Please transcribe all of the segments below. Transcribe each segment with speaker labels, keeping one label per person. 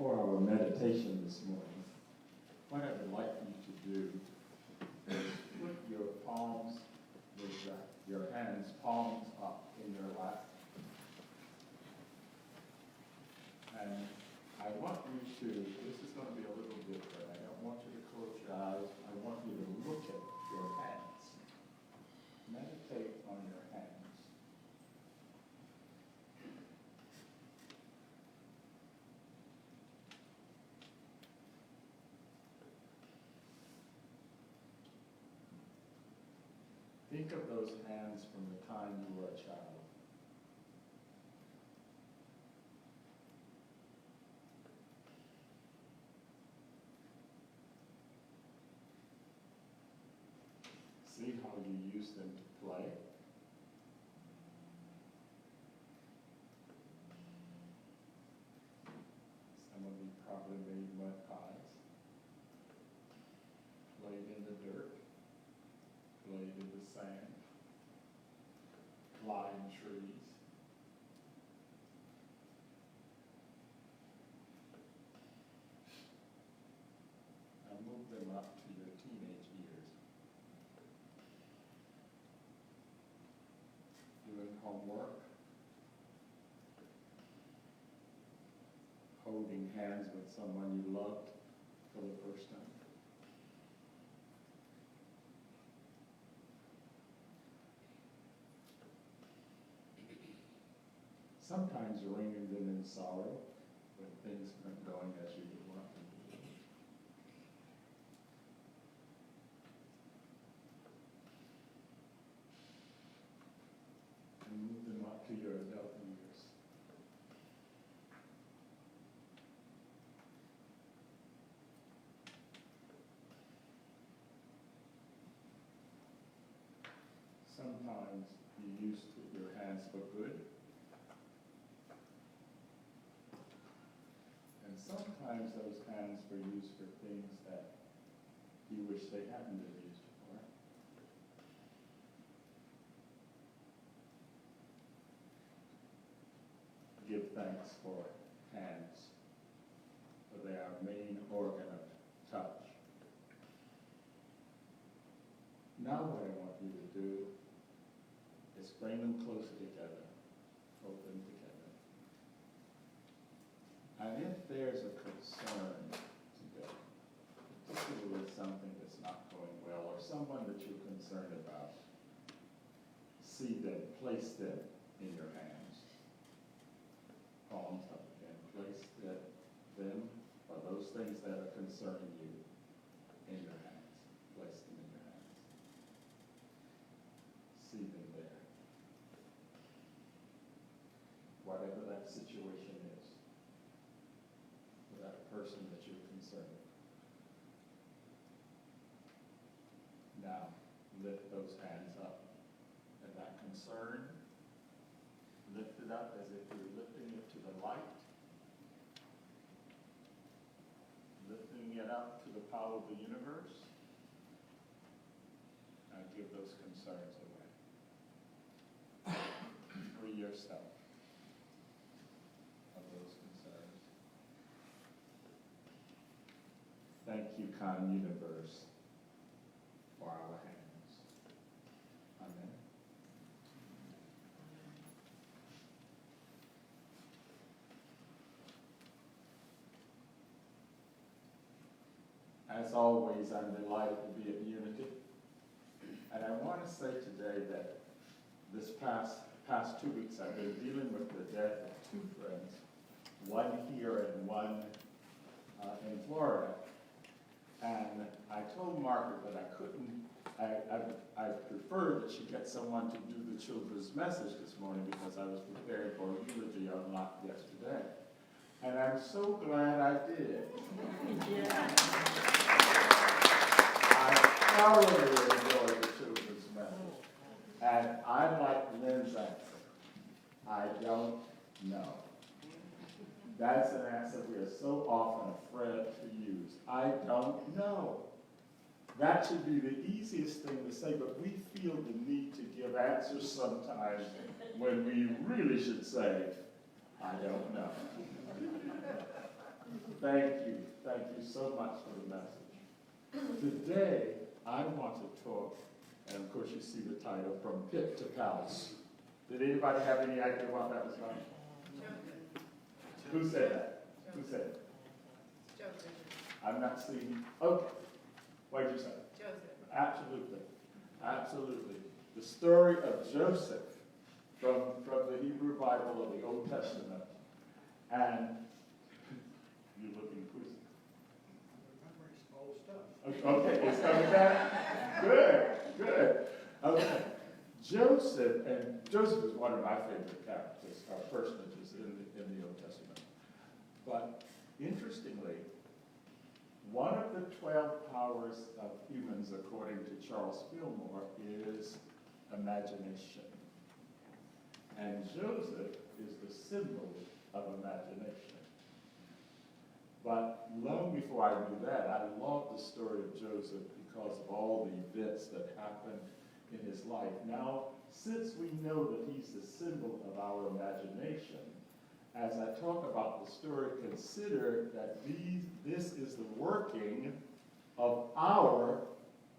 Speaker 1: For our meditation this morning, what I would like you to do is put your palms, with your hands, palms up in your lap. And I want you to, this is going to be a little different. I don't want you to close your eyes. I want you to look at your hands. Meditate on your hands. Think of those hands from the time you were a child. See how you use them to play. Some of you probably made mud pies, played in the dirt, played in the sand, climbed trees. Now move them up to your teenage years. Doing homework, holding hands with someone you loved for the first time. Sometimes wringing them in sorrow when things aren't going as you would want them to. And move them up to your adult years. Sometimes you used your hands for good. And sometimes those hands were used for things that you wish they hadn't been used for. Give thanks for hands, for they are main organ of touch. Now what I want you to do is bring them closer together, hold them together. And if there's a concern today, particularly something that's not going well, or someone that you're concerned about, see them, place them in your hands. Palms up again, place them, or those things that are concerning you, in your hands. Place them in your hands. See them there. Whatever that situation is, for that person that you're concerned with. Now, lift those hands up. And that concern, lift it up as if you're lifting it to the light. Lifting it up to the power of the universe. Now give those concerns away. Free yourself of those concerns. Thank you, kind universe, for our hands. Amen. As always, I'm delighted to be at Unity. And I want to say today that this past 2 weeks I've been dealing with the death of two friends, one here and one in Florida. And I told Margaret that I couldn't, I preferred that she get someone to do the children's message this morning because I was preparing for a eulogy on Locke yesterday. And I'm so glad I did. Yeah. I thoroughly enjoyed the children's message. And I like Lynn's answer. I don't know. That's an answer we are so often afraid to use. I don't know. That should be the easiest thing to say, but we feel the need to give answers sometimes when we really should say, I don't know. Thank you. Thank you so much for the message. Today, I want to talk, and of course you see the title, From Pit to Palace. Did anybody have any idea what that was about? Who said that? Who said it?
Speaker 2: Joseph.
Speaker 1: I'm not seeing. Okay. What did you say?
Speaker 2: Joseph.
Speaker 1: Absolutely. Absolutely. The story of Joseph from the Hebrew Bible of the Old Testament. And you're looking quizzy. Okay, it's coming back. Good, good. Okay. Joseph is one of my favorite characters, personages in the Old Testament. But interestingly, one of the 12 powers of humans, according to Charles Fillmore, is imagination. And Joseph is the symbol of imagination. But long before I knew that, I loved the story of Joseph because of all the events that happened in his life. Now, since we know that he's the symbol of our imagination, as I talk about the story, consider that this is the working of our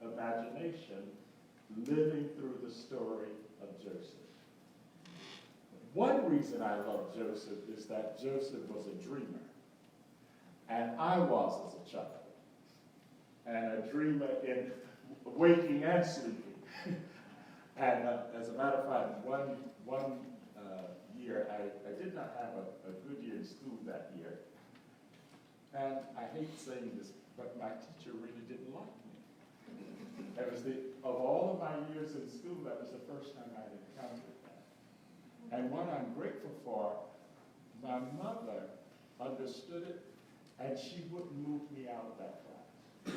Speaker 1: imagination living through the story of Joseph. One reason I love Joseph is that Joseph was a dreamer, and I was as a child, and a dreamer in waking and sleeping. And as a matter of fact, one year, I did not have a good year in school that year. And I hate saying this, but my teacher really didn't like me. That was of all of my years in school, that was the first time I had encountered that. And what I'm grateful for, my mother understood it, and she wouldn't move me out of that class.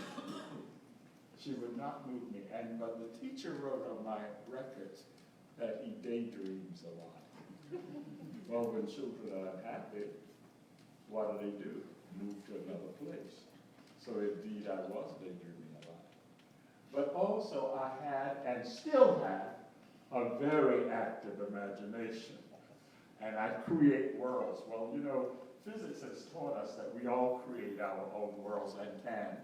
Speaker 1: She would not move me. But the teacher wrote on my records that he daydreams a lot. Well, when children are unhappy, what do? Move to another place. So indeed, I was daydreaming a lot. But also, I had, and still have, a very active imagination. And I create worlds. Well, you know, physics has taught us that we all create our own worlds and can.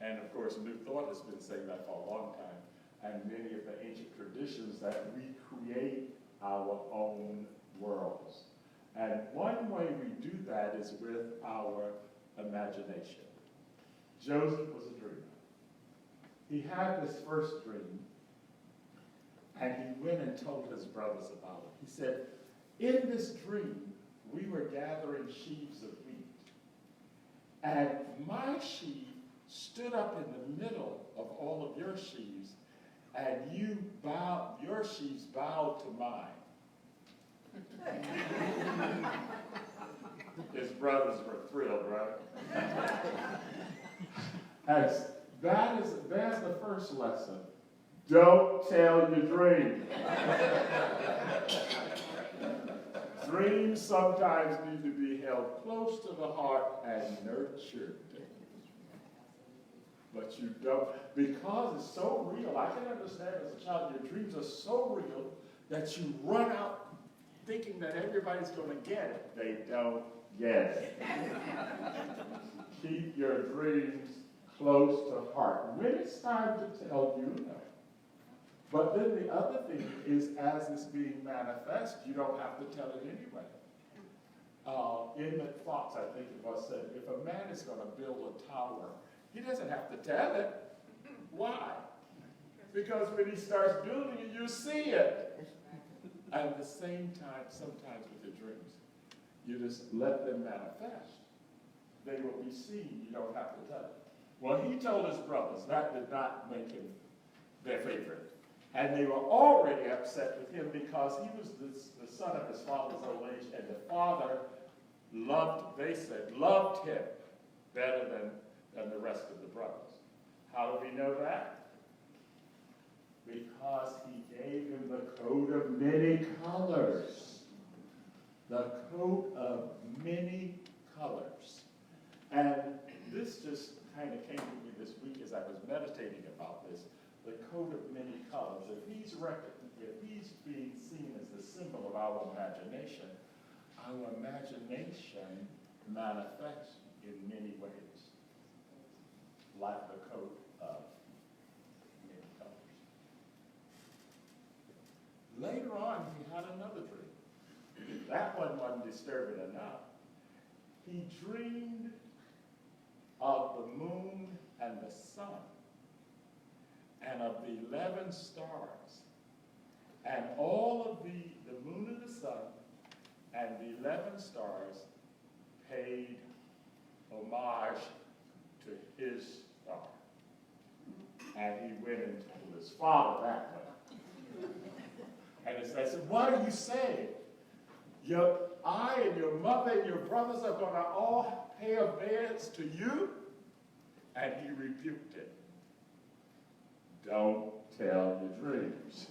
Speaker 1: And of course, New Thought has been saying that for a long time. And many of the ancient traditions that we create our own worlds. And one way we do that is with our imagination. Joseph was a dreamer. He had this first dream, and he went and told his brothers about it. He said, in this dream, we were gathering sheaves of wheat, and my sheaf stood up in the middle of all of your sheaves, and your sheaves bowed to mine. His brothers were thrilled, right? As there's the first lesson. Don't tell your dream. Dreams sometimes need to be held close to the heart and nurtured. But you don't, because it's so real. I can understand as a child, your dreams are so real that you run out thinking that everybody's going to get it. They don't get it. Keep your dreams close to heart. When it's time to tell, you know. But then the other thing is, as it's being manifest, you don't have to tell it anyway. Emmett Fox, I think it was, said, if a man is going to build a tower, he doesn't have to tell it. Why? Because when he starts building it, you see it. At the same time, sometimes with your dreams, you just let them manifest. They will be seen. You don't have to tell it. Well, he told his brothers. That did not make him their favorite. And they were already upset with him because he was the son of his father's old age, and the father loved him better than the rest of the brothers. How do we know that? Because he gave him the coat of many colors. The coat of many colors. And this just kind of came to me this week as I was meditating about this. The coat of many colors. If he's being seen as the symbol of our imagination manifests in many ways, like the coat of many colors. Later on, he had another dream. That one wasn't disturbing enough. He dreamed of the moon and the sun, and of the 11 stars, and all of the moon and the sun and the 11 stars paid homage to his star. And he went and told his father that way. And he said, "What are you saying? I and your mother and your brothers are going to all pay obedience to you?" And he rebuked it. Don't tell your dreams.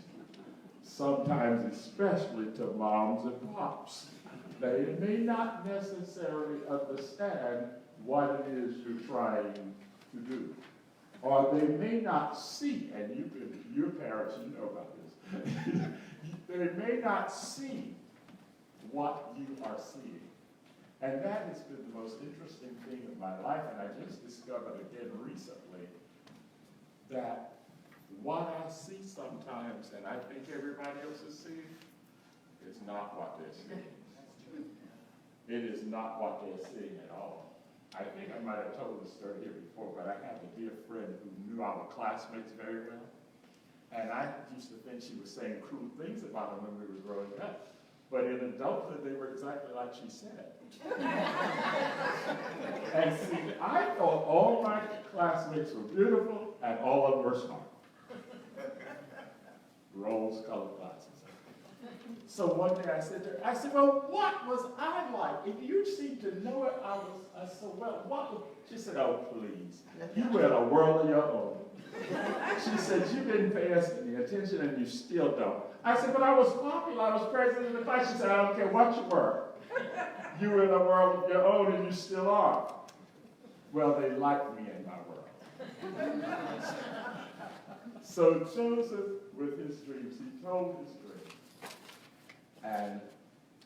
Speaker 1: Sometimes, especially to moms and pops, they may not necessarily understand what it is you're trying to do. Or they may not see, and your parents, you know about this, they may not see what you are seeing. And that has been the most interesting thing in my life, and I just discovered again recently that what I see sometimes, and I think everybody else is seeing, is not what they're seeing. It is not what they're seeing at all. I think I might have told this story here before, but I had a dear friend who knew our classmates very well, and I used to think she was saying cruel things about them when we were growing up. But in adulthood, they were exactly like she said. And see, I thought all my classmates were beautiful and all of them were smart. Rose-colored glasses. So one day I said to her, "Well, what was I like? If you seem to know it, I was so well. What was?" She said, "Oh, please. You were in a world of your own." She said, "You didn't pay us any attention and you still don't." I said, "But I was popular. I was president of the class." She said, "I don't care what you were. You were in a world of your own and you still are." Well, they liked me in my world. So Joseph, with his dreams, he told his dream. And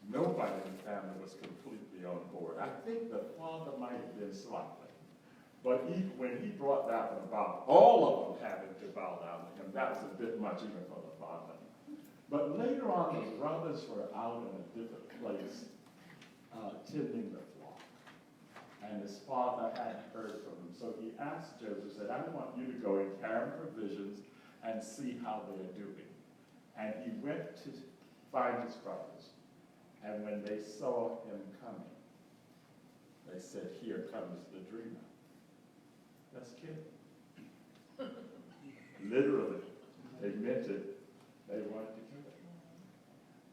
Speaker 1: nobody in the family was completely on board. I think the father might have been slightly. But when he brought that one about all of them having to bow down to him, that was a bit much even for the father. But later on, the brothers were out in a different place tending the flock. And his father hadn't heard from him. So he asked Joseph, said, "I want you to go and carry provisions and see how they're doing." And he went to find his brothers. And when they saw him coming, they said, "Here comes the dreamer." That's kidding. Literally, they meant it. They wanted to kill him.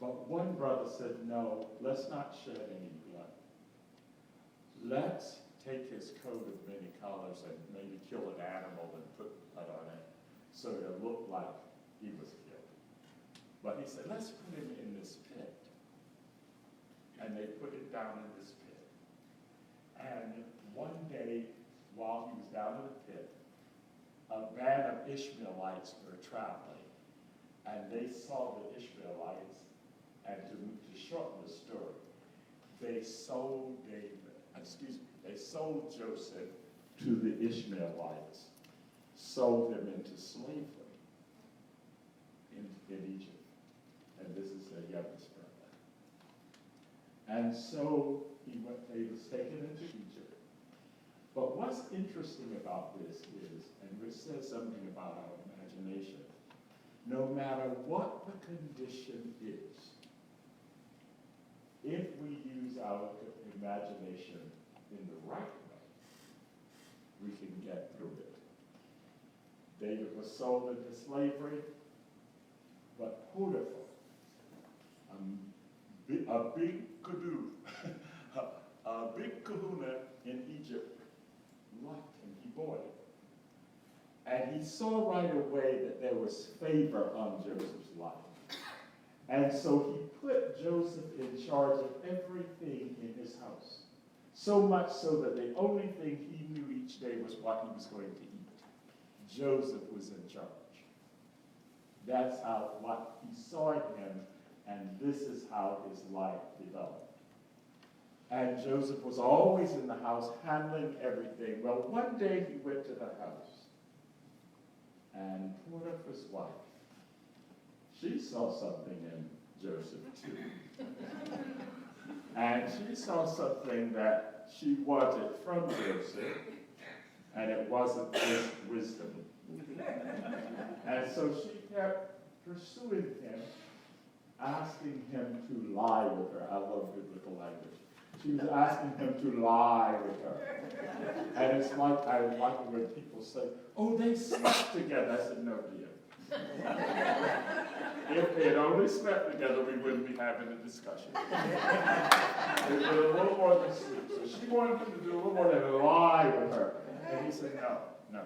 Speaker 1: But one brother said, "No, let's not shed any blood. Let's take his coat of many colors and maybe kill an animal and put blood on it so it'll look like he was killed." But he said, "Let's put him in this pit." And they put him down in this pit. And one day, while he was down in the pit, a band of Ishmaelites were traveling, and they saw the Ishmaelites, and to shorten the story, they sold Joseph to the Ishmaelites, sold him into slavery in Egypt. And this is their youngest brother. And so he was taken into Egypt. But what's interesting about this is, and it says something about our imagination, no matter what the condition is, if we use our imagination in the right way, we can get through it. David was sold into slavery, but Potiphar, a big kahuna in Egypt, liked him. He bought him. And he saw right away that there was favor on Joseph's life. And so he put Joseph in charge of everything in his house. So much so that the only thing he knew each day was what he was going to eat. Joseph was in charge. That's what he saw in him, and this is how his life developed. And Joseph was always in the house handling everything. Well, one day he went to the house, and Potiphar's wife, she saw something in Joseph too. And she saw something that she wanted from Joseph, and it wasn't his wisdom. And so she kept pursuing him, asking him to lie with her. I love biblical language. She was asking him to lie with her. And it's like, I like it when people say, oh, they slept together. I said, no, dear. If they had only slept together, we wouldn't be having a discussion. It was a little more than sleep. So she wanted him to do a little more than lie with her. And he said, no.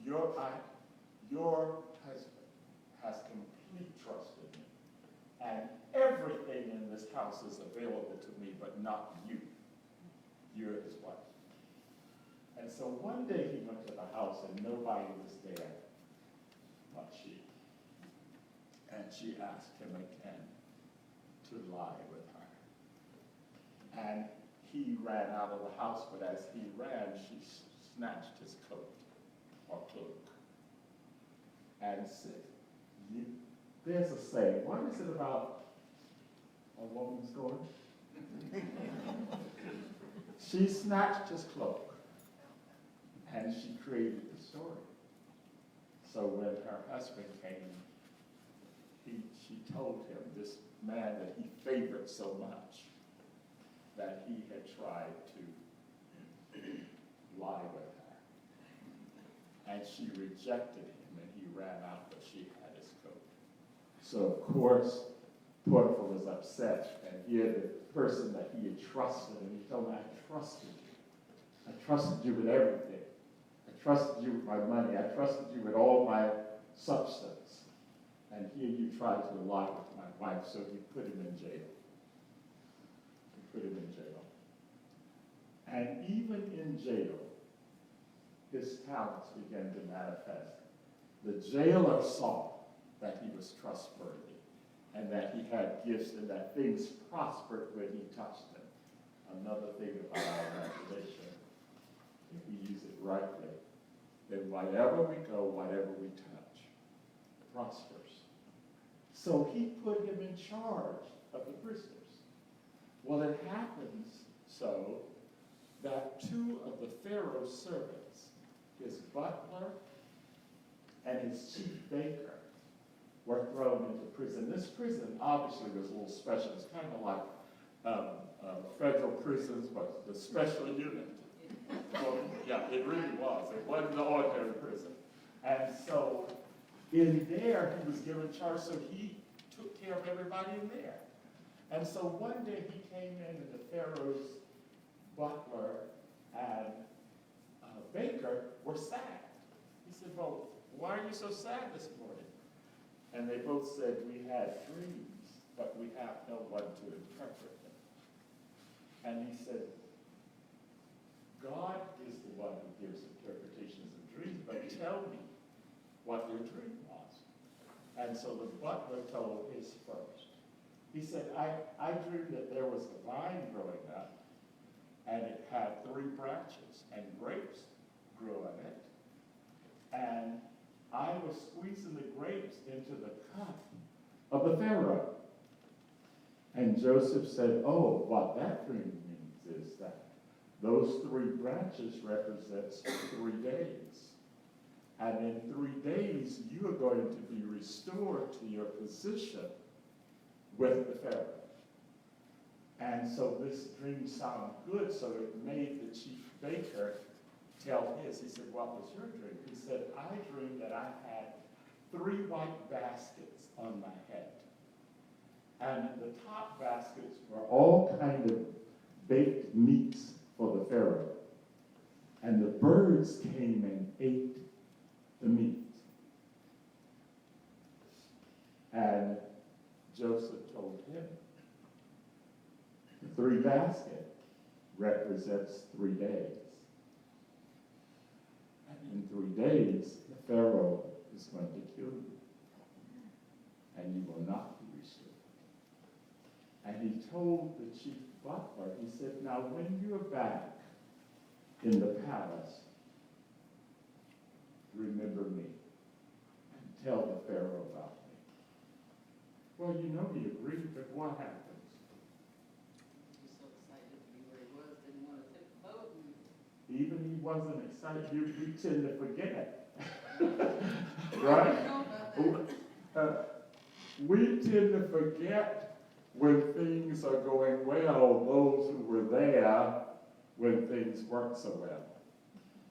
Speaker 1: Your husband has complete trust in me. And everything in this house is available to me, but not you. You're his wife. And so one day he went to the house and nobody was there but she. And she asked him again to lie with her. And he ran out of the house, but as he ran, she snatched his coat or cloak and said, there's a saying, what is it about a woman's going? She snatched his cloak, and she created the story. So when her husband came, she told him, this man that he favored so much, that he had tried to lie with her. And she rejected him, and he ran out, but she had his coat. So, of course, Potiphar was upset, and he had the person that he had trusted, and he told him, I trusted you. I trusted you with everything. I trusted you with my money. I trusted you with all my substance. And here you tried to lie with my wife, so he put him in jail. And even in jail, his talents began to manifest. The jailer saw that he was trustworthy and that he had gifts and that things prospered when he touched them. Another thing about our imagination, if we use it rightly, then wherever we go, whatever we touch, prospers. So he put him in charge of the prisoners. Well, it happens so that two of the Pharaoh's servants, his butler and his chief baker, were thrown into prison. This prison obviously was a little special. It's kind of like federal prisons, but the special unit. Well, yeah, it really was. It wasn't the ordinary prison. And so in there, he was given charge, so he took care of everybody in there. And so one day he came in, and the Pharaoh's butler and baker were sad. He said, well, why are you so sad this morning? And they both said, we had dreams, but we have no one to interpret them. And he said, God is the one who gives interpretations of dreams, but tell me what your dream was. And so the butler told his first. He said, I dreamed that there was a vine growing up, and it had 3 branches, and grapes grew on it. And I was squeezing the grapes into the cup of the Pharaoh. And Joseph said, oh, what that dream means is that those 3 branches represents 3 days. And in 3 days, you are going to be restored to your position with the Pharaoh. And so this dream sounded good, so it made the chief baker tell his. He said, what was your dream? He said, I dreamed that I had 3 white baskets on my head. And the top baskets were all kind of baked meats for the Pharaoh. And the birds came and ate the meat. And Joseph told him, the 3 basket represents 3 days. And in 3 days, the Pharaoh is going to kill you. And you will not be restored. And he told the chief butler, he said, now when you're back in the palace, remember me and tell the Pharaoh about me. Well, you know he agreed, but what happens?
Speaker 2: He was so excited to be where he was, didn't want to take the boat.
Speaker 1: Even he wasn't excited, we tend to forget. Right?
Speaker 2: I know about that.
Speaker 1: We tend to forget when things are going well, those who were there when things weren't so well.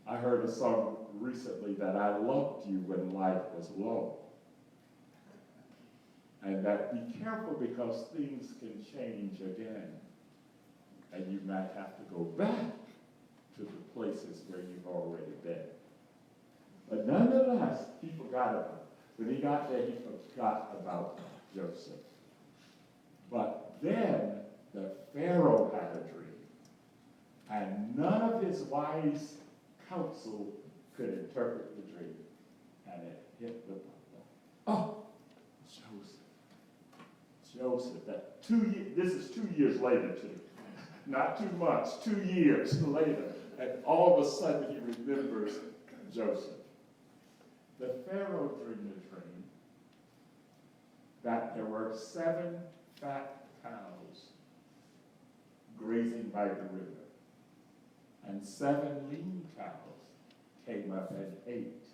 Speaker 1: I heard a song recently that I loved you when life was low. And that be careful because things can change again. And you might have to go back to the places where you've already been. But nonetheless, he forgot about it. When he got there, he forgot about Joseph. But then the Pharaoh had a dream, and none of his wise counsel could interpret the dream. And it hit the butler. Oh, Joseph, that this is 2 years later too. Not 2 months, 2 years later. And all of a sudden he remembers Joseph. The Pharaoh dreamed a dream that there were 7 fat cows grazing by the river, and 7 lean cows came up and ate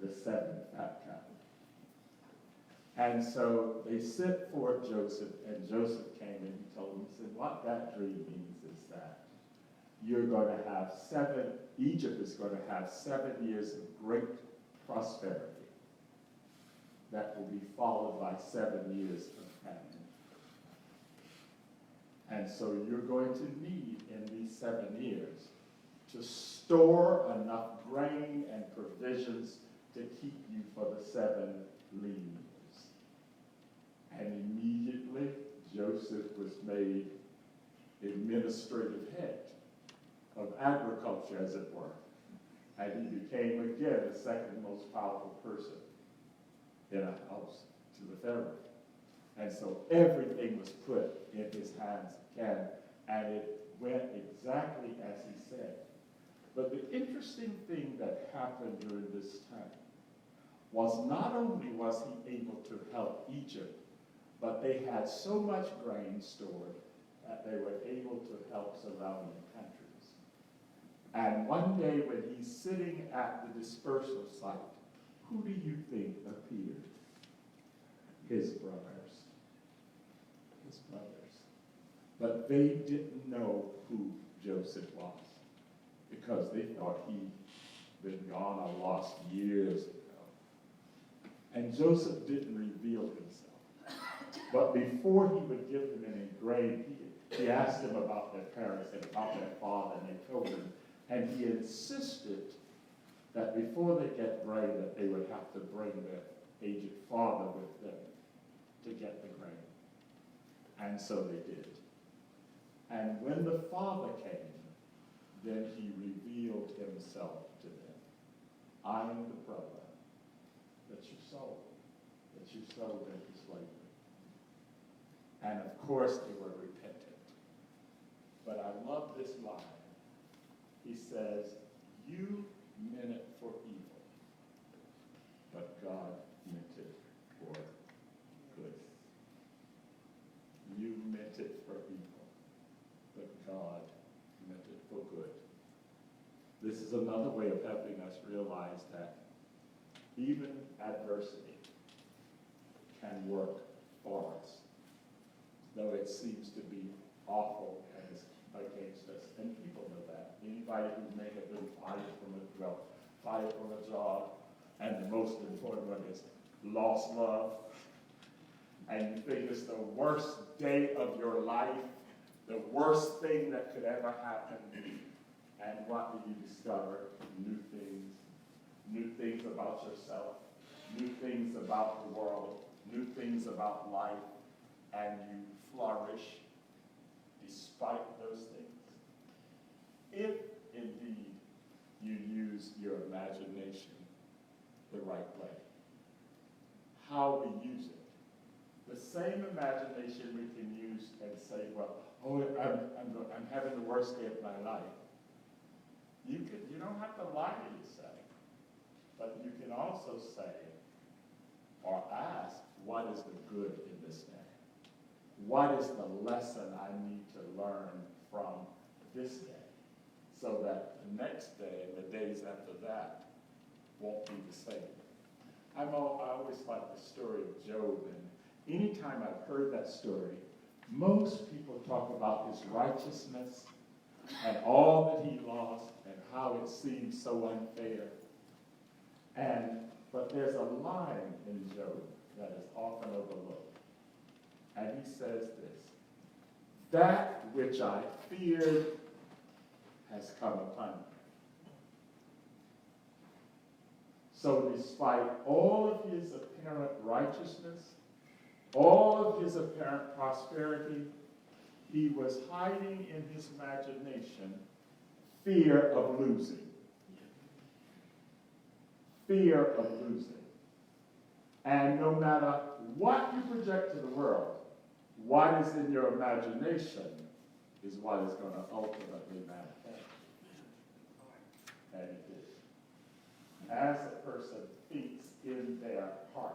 Speaker 1: the 7 fat cows. And so they sent for Joseph, and Joseph came and he told them, he said, what that dream means is that you're going to have Egypt is going to have 7 years of great prosperity that will be followed by 7 years of famine. And so you're going to need in these 7 years to store enough grain and provisions to keep you for the 7 lean years. And immediately Joseph was made administrative head of agriculture, as it were. And he became, again, the second most powerful person in a house to the Pharaoh. And so everything was put in his hands again, and it went exactly as he said. But the interesting thing that happened during this time was not only was he able to help Egypt, but they had so much grain stored that they were able to help surrounding countries. And one day when he's sitting at the dispersal site, who do you think appeared? His brothers. His brothers. But they didn't know who Joseph was because they thought he'd been gone or lost years ago. And Joseph didn't reveal himself. But before he would give them any grain, he asked them about their parents and about their father, and they told him. And he insisted that before they get grain, that they would have to bring their aged father with them to get the grain. And so they did. And when the father came, then he revealed himself to them. I am the brother that you sold into slavery. And of course they were repentant. But I love this line. He says, you meant it for evil, but God meant it for good. You meant it for evil, but God meant it for good. This is another way of helping us realize that even adversity can work for us, though it seems to be awful and is against us. And people know that. Anybody who may have been fired from a job, and the most important one is lost love, and you think it's the worst day of your life, the worst thing that could ever happen, and what do you discover? New things about yourself, new things about the world, new things about life, and you flourish despite those things. If indeed you use your imagination the right way. How we use it. The same imagination we can use and say, well, oh, I'm having the worst day of my life. You don't have to lie to yourself, but you can also say or ask, what is the good in this day? What is the lesson I need to learn from this day so that the next day and the days after that won't be the same? I always like the story of Job, and anytime I've heard that story, most people talk about his righteousness and all that he lost and how it seemed so unfair. But there's a line in Job that is often overlooked. And he says this, that which I feared has come upon me. So despite all of his apparent righteousness, all of his apparent prosperity, he was hiding in his imagination fear of losing. Fear of losing. And no matter what you project to the world, what is in your imagination is what is going to ultimately manifest. And it is. As a person thinks in their heart,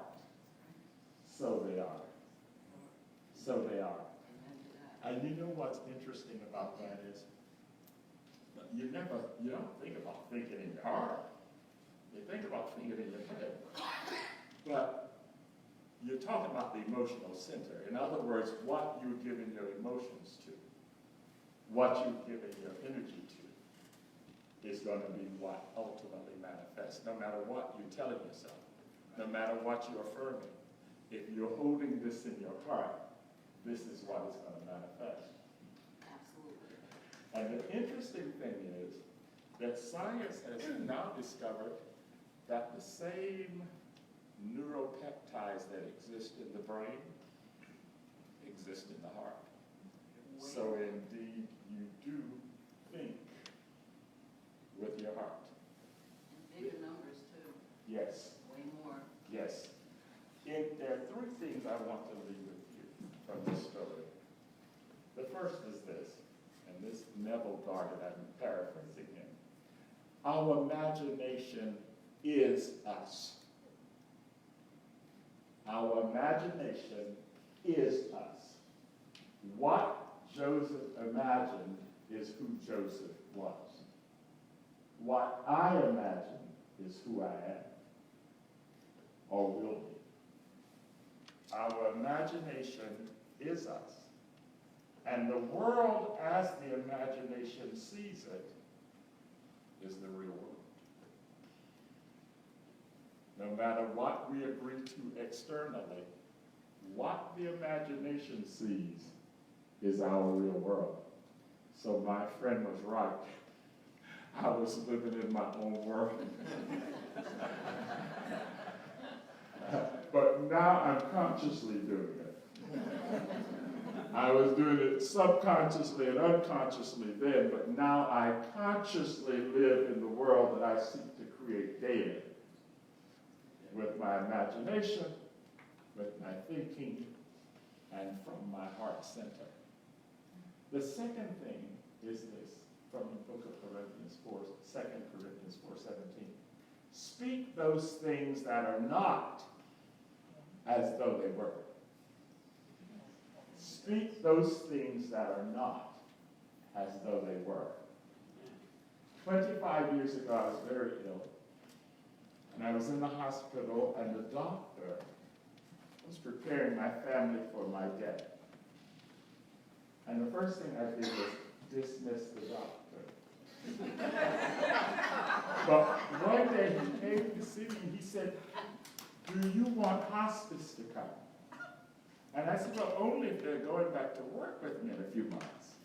Speaker 1: so they are. So they are. And you know what's interesting about that is, you don't think about thinking in your heart. You think about thinking in your head. But you're talking about the emotional center. In other words, what you're giving your emotions to, what you're giving your energy to, is going to be what ultimately manifests, no matter what you're telling yourself, no matter what you're affirming. If you're holding this in your heart, this is what is going to manifest.
Speaker 2: Absolutely.
Speaker 1: And the interesting thing is that science has now discovered that the same neuropeptides that exist in the brain exist in the heart. So indeed, you do think with your heart.
Speaker 2: And bigger numbers too.
Speaker 1: Yes.
Speaker 2: Way more.
Speaker 1: Yes. There are three things I want to leave with you from this story. The first is this, and this Neville Goddard, I'm paraphrasing him. Our imagination is us. Our imagination is us. What Joseph imagined is who Joseph was. What I imagine is who I am, or will be. Our imagination is us. And the world as the imagination sees it is the real world. No matter what we agree to externally, what the imagination sees is our real world. So my friend was right. I was living in my own world. But now I'm consciously doing it. I was doing it subconsciously and unconsciously then, but now I consciously live in the world that I seek to create daily. With my imagination, with my thinking, and from my heart center. The second thing is this, from the book of Corinthians 4, 2 Corinthians 4:17. Speak those things that are not as though they were. Speak those things that are not as though they were. 25 years ago, I was very ill. And I was in the hospital, and the doctor was preparing my family for my death. And the first thing I did was dismiss the doctor. But one day he came to see me, and he said, "Do you want hospice to come?" And I said, "Well, only if they're going back to work with me in a few months."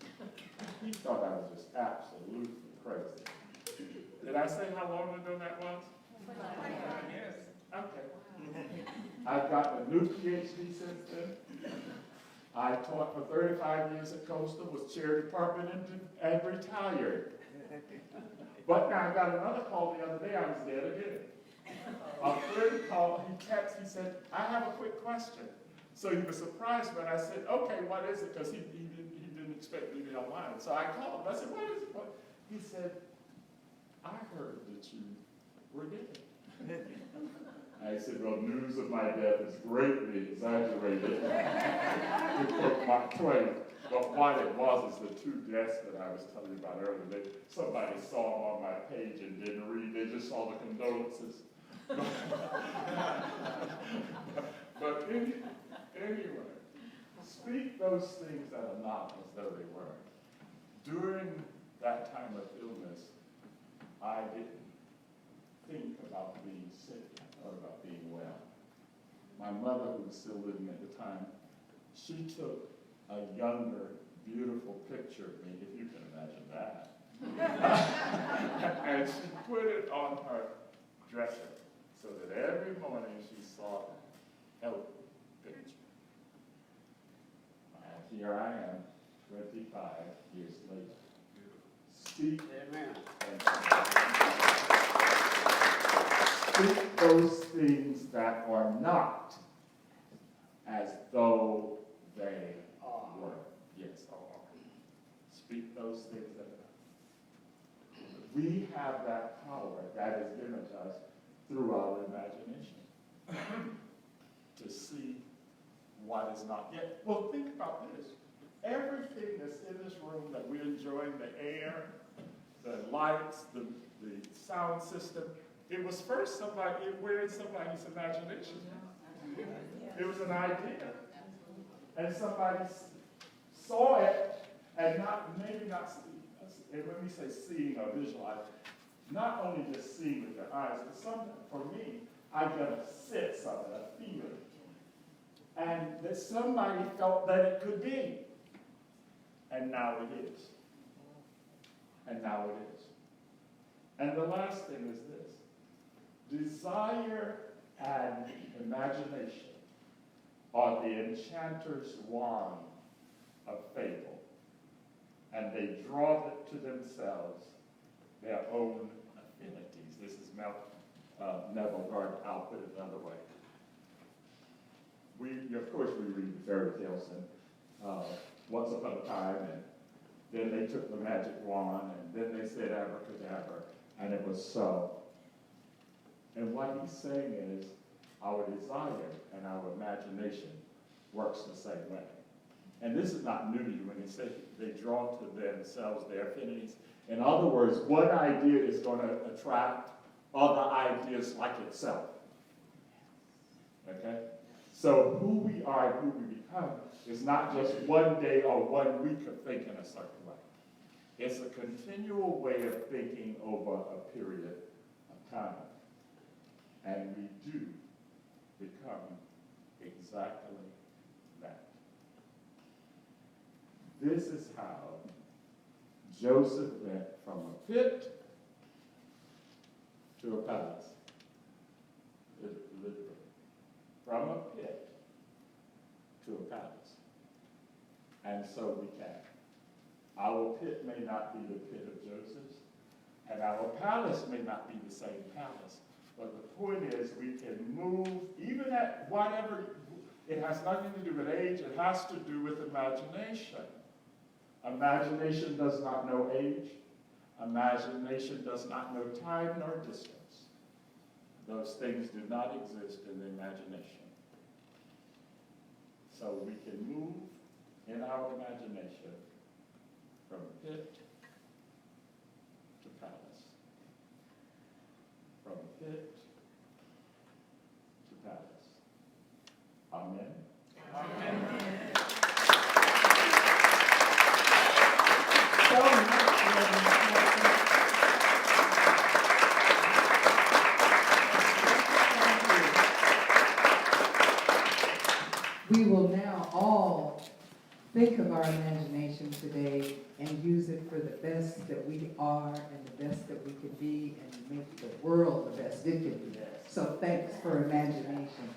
Speaker 1: He thought I was just absolutely crazy. Did I say how long ago that was? 25 years. Okay. I've gotten a new PhD since then. I taught for 35 years at Coastal, was chair department, and retired. But now I got another call the other day, I was dead again. A friend called, he said, "I have a quick question. So he was surprised when I said, okay, what is it? Because he didn't expect me to be online. So I called him. I said, what is it? What? He said, I heard that you were dead. I said, well, news of my death is greatly exaggerated to quote Mark Twain. But what it was is the two deaths that I was telling you about earlier. Somebody saw them on my page and didn't read. They just saw the condolences. But anyway, speak those things that are not as though they were. During that time of illness, I didn't think about being sick or about being well. My mother, who was still living at the time, she took a younger, beautiful picture of me, if you can imagine that. And she put it on her dresser so that every morning she saw a healthy picture. And here I am, 25 years later. Speak,
Speaker 3: Amen.
Speaker 1: Speak those things that are not as though they were. Yes, are. Speak those things that are not. We have that power that is given to us through our imagination to see what is not yet. Well, think about this. Everything that's in this room that we're enjoying, the air, the lights, the sound system, it was first we're in somebody's imagination. It was an idea. And somebody saw it and maybe not see. And when we say seeing or visualizing, not only just seeing with your eyes, but something, for me, I get a sense of it, a feeling. And that somebody felt that it could be. And now it is. And now it is. And the last thing is this. Desire and imagination are the enchanter's wand of fable. And they draw to themselves their own affinities. This is Neville Gardner. I'll put it another way. Of course, we read fairy tales and once upon a time, and then they took the magic wand, and then they said abracadabra, and it was so. And what he's saying is our desire and our imagination works the same way. And this is not new to you when he says they draw to themselves their affinities. In other words, one idea is going to attract other ideas like itself. Okay? So who we are and who we become is not just one day or 1 week of thinking a certain way. It's a continual way of thinking over a period of time. And we do become exactly that. This is how Joseph went from a pit to a palace. Literally. From a pit to a palace. And so we can. Our pit may not be the pit of Joseph's, and our palace may not be the same palace. But the point is, we can move, even at whatever, it has nothing to do with age, it has to do with imagination. Imagination does not know age. Imagination does not know time nor distance. Those things do not exist in the imagination. So we can move in our imagination from pit to palace. From pit to palace. Amen? Amen.
Speaker 4: We will now all think of our imagination today and use it for the best that we are and the best that we can be and make the world the best it can be. So thanks for imagination.